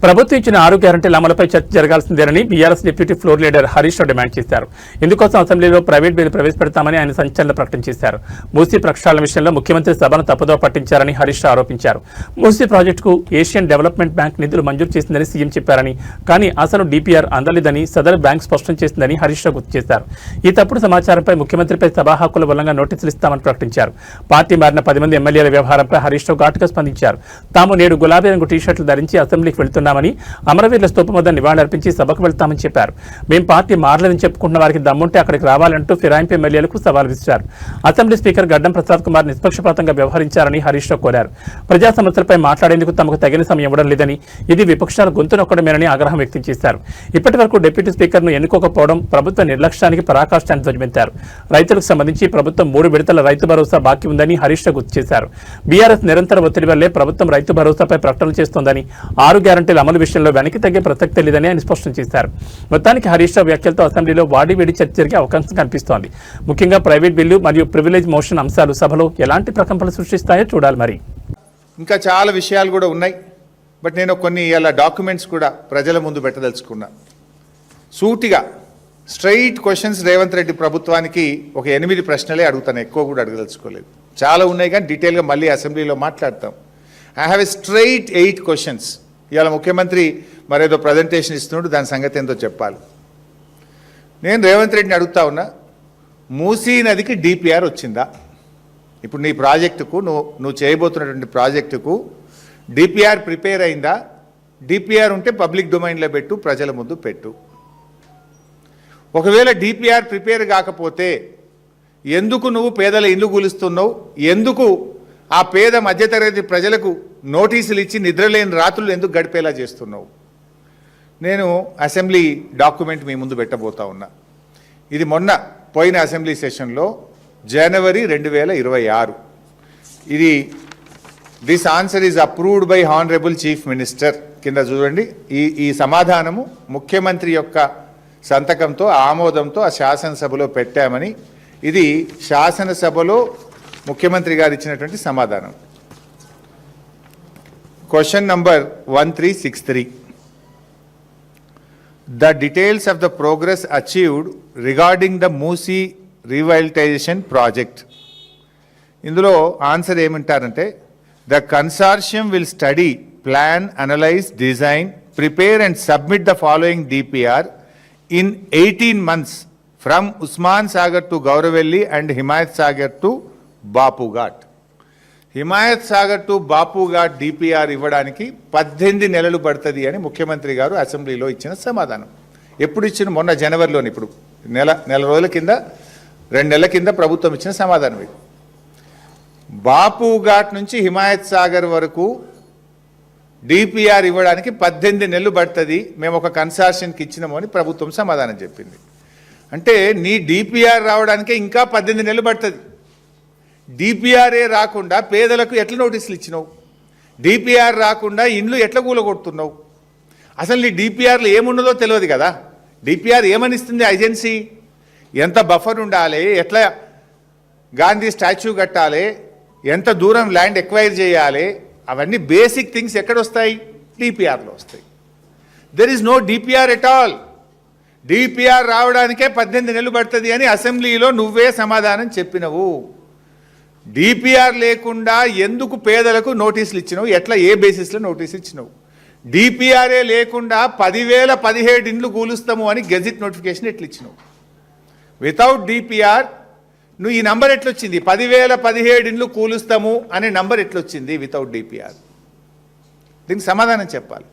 ప్రభుత్వం ఇచ్చిన 6 గ్యారంటీల అమలుపై చర్చ జరగాల్సిందేనని BRS deputy floor leader Harish Rao demand చేశారు. ఇందుకోసం అసెంబ్లీలో ప్రైవేట్ బిల్లు ప్రవేశపెడతామని ఆయన సంచలన ప్రకటన చేశారు. మూసీ ప్రక్షాళన విషయంలో ముఖ్యమంత్రి సభను తప్పుదోవ పట్టించారని హరీష్ రావు ఆరోపించారు. మూసీ ప్రాజెక్టుకు ఏషియన్ డెవలప్మెంట్ బ్యాంక్ నిధులు మంజూరు చేసిందని సీఎం చెప్పారని, కానీ అసలు డీపీఆర్ అందలేదని సదరు బ్యాంక్ స్పష్టం చేసిందని హరీష్ రావు గుర్తు చేశారు. ఈ తప్పుడు సమాచారంపై ముఖ్యమంత్రిపై సభా హక్కుల ఉల్లంఘన నోటీసులు ఇస్తామని ప్రకటించారు. పార్టీ మారిన 10 మంది ఎమ్మెల్యేల వ్యవహారంపై హరీష్ రావు ఘాటుగా స్పందించారు. తాము నేడు గులాబీ రంగు టీషర్ట్లు ధరించి అసెంబ్లీకి వెళ్తున్నామని, అమరవీరుల స్తూపం వద్ద నివాళులర్పించి సభకు వెళ్తామని చెప్పారు. మేం పార్టీ మారలేదని చెప్పుకుంటున్న వారికి దమ్ముంటే అక్కడికి రావాలంటూ ఫిరాయింపు ఎమ్మెల్యేలకు సవాల్ విసిరారు. అసెంబ్లీ స్పీకర్ గడ్డం ప్రసాద్ కుమార్ నిష్పక్షపాతంగా వ్యవహరించారని హరీష్ రావు కోరారు. ప్రజా సమస్యలపై మాట్లాడేందుకు తమకు తగిన సమయం ఇవ్వడం లేదని, ఇది విపక్షాల గొంతు నొక్కడమేనని ఆగ్రహం వ్యక్తం చేశారు. ఇప్పటి వరకు డిప్యూటీ స్పీకర్ను ఎన్నుకోకపోవడం ప్రభుత్వ నిర్లక్ష్యానికి పరాకాష్ఠాన్ని ధ్వజమెత్తారు. రైతులకు సంబంధించి ప్రభుత్వం 3 విడతల రైతు భరోసా బాకీ ఉందని హరీష్ రావు గుర్తు చేశారు. బీఆర్ఎస్ నిరంతర ఒత్తిడి వల్లే ప్రభుత్వం రైతు భరోసాపై ప్రకటనలు చేస్తోందని, 6 గ్యారంటీల అమలు విషయంలో వెనక్కి తగ్గే ప్రసక్తే లేదని ఆయన స్పష్టం చేశారు. మొత్తానికి హరీష్ రావు వ్యాఖ్యలతో అసెంబ్లీలో వాడివేడి చర్చ జరిగే అవకాశం కనిపిస్తోంది. ముఖ్యంగా ప్రైవేట్ బిల్లు మరియు ప్రివిలేజ్ మోషన్ అంశాలు సభలో ఎలాంటి ప్రకంపనలు సృష్టిస్తాయో చూడాలి. మరి ఇంకా చాలా విషయాలు కూడా ఉన్నాయి. బట్ నేను కొన్ని ఇలా డాక్యుమెంట్స్ కూడా ప్రజల ముందు పెట్టదలుచుకున్నా. సూటిగా స్ట్రైట్ క్వశ్చన్స్ రేవంత్ రెడ్డి ప్రభుత్వానికి ఒక 8 ప్రశ్నలే అడుగుతాను, ఎక్కువ కూడా అడగదలుచుకోలేదు. చాలా ఉన్నాయి కానీ డీటెయిల్గా మళ్ళీ అసెంబ్లీలో మాట్లాడతాం. I have a straight 8 questions. ఇవాళ ముఖ్యమంత్రి మరేదో ప్రజెంటేషన్ ఇస్తున్నాడు, దాని సంగతి ఏందో చెప్పాలి. నేను రేవంత్ రెడ్డిని అడుగుతా ఉన్నా, మూసీ నదికి డిపిఆర్ వచ్చిందా? ఇప్పుడు నీ ప్రాజెక్టుకు నువ్వు చేయబోతున్నటువంటి ప్రాజెక్టుకు డిపిఆర్ ప్రిపేర్ అయిందా? డిపిఆర్ ఉంటే పబ్లిక్ డొమైన్లో పెట్టు, ప్రజల ముందు పెట్టు. ఒకవేళ డిపిఆర్ ప్రిపేర్ కాకపోతే ఎందుకు నువ్వు పేదల ఇల్లు కూలుస్తున్నావు? ఎందుకు ఆ పేద మధ్యతరగతి ప్రజలకు నోటీసులు ఇచ్చి నిద్రలేని రాత్రులు ఎందుకు గడిపేలా చేస్తున్నావు? నేను అసెంబ్లీ డాక్యుమెంట్ మీ ముందు పెట్టబోతా ఉన్నా. ఇది మొన్న పోయిన అసెంబ్లీ సెషన్లో జనవరి 2026. ఇది this answer is approved by honourable chief minister కింద చూడండి. ఈ సమాధానము ముఖ్యమంత్రి యొక్క సంతకంతో ఆమోదంతో ఆ శాసనసభలో పెట్టామని, ఇది శాసనసభలో ముఖ్యమంత్రి గారు ఇచ్చినటువంటి సమాధానం. Question number 1363. The details of the progress achieved regarding the Moosi revitalization project. ఇందులో ఆన్సర్ ఏమంటారంటే, the consortium will study, plan, analyze, design, prepare and submit the following DPR in 18 months from Usman Sagar to Gauravelli and Himayat Sagar to Bapu Ghat. Himayat Sagar to Bapu ghat DPR ఇవ్వడానికి 18 నెలలు పడుతుంది అని ముఖ్యమంత్రి గారు అసెంబ్లీలో ఇచ్చిన సమాధానం. ఎప్పుడు ఇచ్చిన? మొన్న జనవరిలోని. ఇప్పుడు నెల రోజుల కింద, 2 నెలల కింద ప్రభుత్వం ఇచ్చిన సమాధానం ఇది. బాపు ఘాట్ నుంచి హిమాయత్ సాగర్ వరకు డిపిఆర్ ఇవ్వడానికి 18 నెలలు పడుతుంది, మేము ఒక కన్సార్షన్కి ఇచ్చినాము అని ప్రభుత్వం సమాధానం చెప్పింది. అంటే నీ డిపిఆర్ రావడానికే ఇంకా 18 నెలలు పడుతుంది. డిపిఆర్ఏ రాకుండా పేదలకు ఎట్లా నోటీసులు ఇచ్చినావు? డిపిఆర్ రాకుండా ఇండ్లు ఎట్లా కూలగొడుతున్నావు? అసలు నీ డిపిఆర్లో ఏమున్నదో తెలియదు కదా. డిపిఆర్ ఏమనిస్తుంది ఏజెన్సీ? ఎంత బఫర్ ఉండాలి, ఎట్లా గాంధీ స్టాచ్యూ కట్టాలి, ఎంత దూరం ల్యాండ్ ఎక్వైర్ చేయాలి, అవన్నీ బేసిక్ థింగ్స్ ఎక్కడొస్తాయి? డిపిఆర్లో వస్తాయి. There is no DPR at all. DPR రావడానికే 18 నెలలు పడుతుంది అని అసెంబ్లీలో నువ్వే సమాధానం చెప్పినవు. డిపిఆర్ లేకుండా ఎందుకు పేదలకు నోటీసులు ఇచ్చినావు? ఎట్లా, ఏ బేసిస్లో నోటీస్ ఇచ్చినావు? డిపిఆర్ఏ లేకుండా 10,017 ఇండ్లు కూలుస్తాము అని గెజిట్ నోటిఫికేషన్ ఎట్లా ఇచ్చినావు? వితౌట్ డిపిఆర్ నువ్వు ఈ నంబర్ ఎట్లొచ్చింది? 10,017 ఇండ్లు కూలుస్తాము అనే నంబర్ ఎట్లొచ్చింది వితౌట్ డిపిఆర్? దీనికి సమాధానం చెప్పాలి.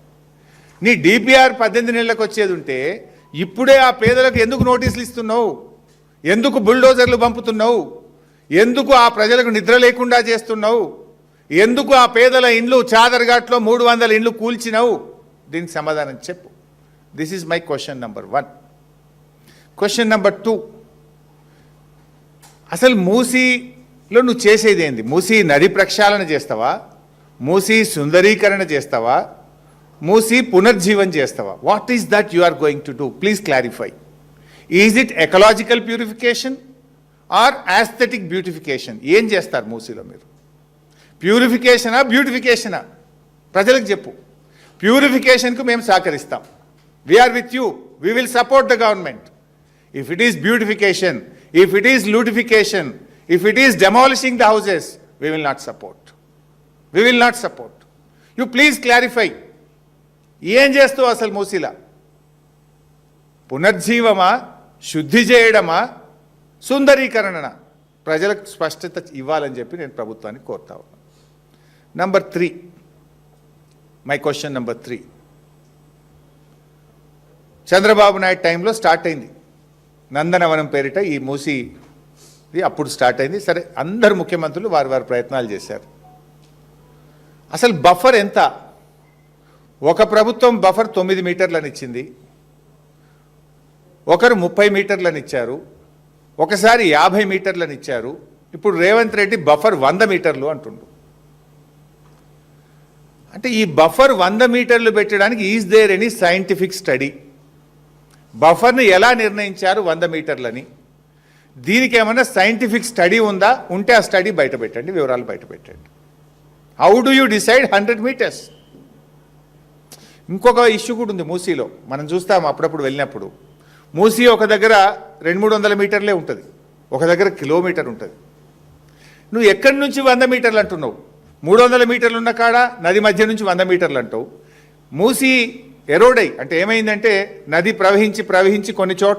నీ డిపిఆర్ 18 నెలలకు వచ్చేది ఉంటే ఇప్పుడే ఆ పేదలకు ఎందుకు నోటీసులు ఇస్తున్నావు? ఎందుకు బుల్డోజర్లు పంపుతున్నావు? ఎందుకు ఆ ప్రజలకు నిద్ర లేకుండా చేస్తున్నావు? ఎందుకు ఆ పేదల ఇండ్లు చాదర్ఘాట్లో 300 ఇండ్లు కూల్చినావు? దీనికి సమాధానం చెప్పు. This is my question number 1. Question number 2, అసలు మూసీలో నువ్వు చేసేది ఏంది? మూసీ నది ప్రక్షాళన చేస్తావా? మూసీ సుందరీకరణ చేస్తావా? మూసీ పునర్జీవన్ చేస్తావా? What is that you are going to do? Please clarify. Is it ecological purification or aesthetic beautification? ఏం చేస్తారు మూసీలో మీరు? ప్యూరిఫికేషనా, బ్యూటిఫికేషనా? ప్రజలకు చెప్పు. ప్యూరిఫికేషన్కు మేము సహకరిస్తాం. We are with you, we will support the government. If it is beautification, if it is lootification, if it is demolishing the houses, we will not support. We will not support. You please clarify. ఏం చేస్తావు అసలు మూసీలా? పునర్జీవమా, శుద్ధి చేయడమా, సుందరీకరణనా? ప్రజలకు స్పష్టత ఇవ్వాలని చెప్పి నేను ప్రభుత్వాన్ని కోరుతా ఉన్నాను. Number 3, my question number 3. Chandrababu Naidu టైంలో స్టార్ట్ అయింది నందనవనం పేరిట ఈ మూసీది, అప్పుడు స్టార్ట్ అయింది. సరే, అందరు ముఖ్యమంత్రులు వారి వారి ప్రయత్నాలు చేశారు. అసలు బఫర్ ఎంత? ఒక ప్రభుత్వం బఫర్ 9 మీటర్లని ఇచ్చింది, ఒకరు 30 మీటర్లని ఇచ్చారు, ఒకసారి 50 మీటర్లని ఇచ్చారు. ఇప్పుడు రేవంత్ రెడ్డి బఫర్ 100 మీటర్లు అంటుండు. అంటే ఈ బఫర్ 100 మీటర్లు పెట్టడానికి is there any scientific study? బఫర్ని ఎలా నిర్ణయించారు 100 మీటర్లని? దీనికి ఏమైనా సైంటిఫిక్ స్టడీ ఉందా? ఉంటే ఆ స్టడీ బయట పెట్టండి, వివరాలు బయట పెట్టండి. How do you decide 100 metres? ఇంకొక ఇష్యూ కూడా ఉంది మూసీలో, మనం చూస్తాం అప్పుడప్పుడు వెళ్ళినప్పుడు. మూసీ ఒక దగ్గర 200-300 మీటర్లే ఉంటుంది, ఒక దగ్గర కిలోమీటర్ ఉంటుంది. నువ్వు ఎక్కడి నుంచి 100 మీటర్లు అంటున్నావు? 300 మీటర్లు ఉన్న కాడ నది మధ్య నుంచి 100 మీటర్లు అంటావు. మూసీ ఎరోడై అంటే ఏమైందంటే నది ప్రవహించి కొన్ని చోట్ల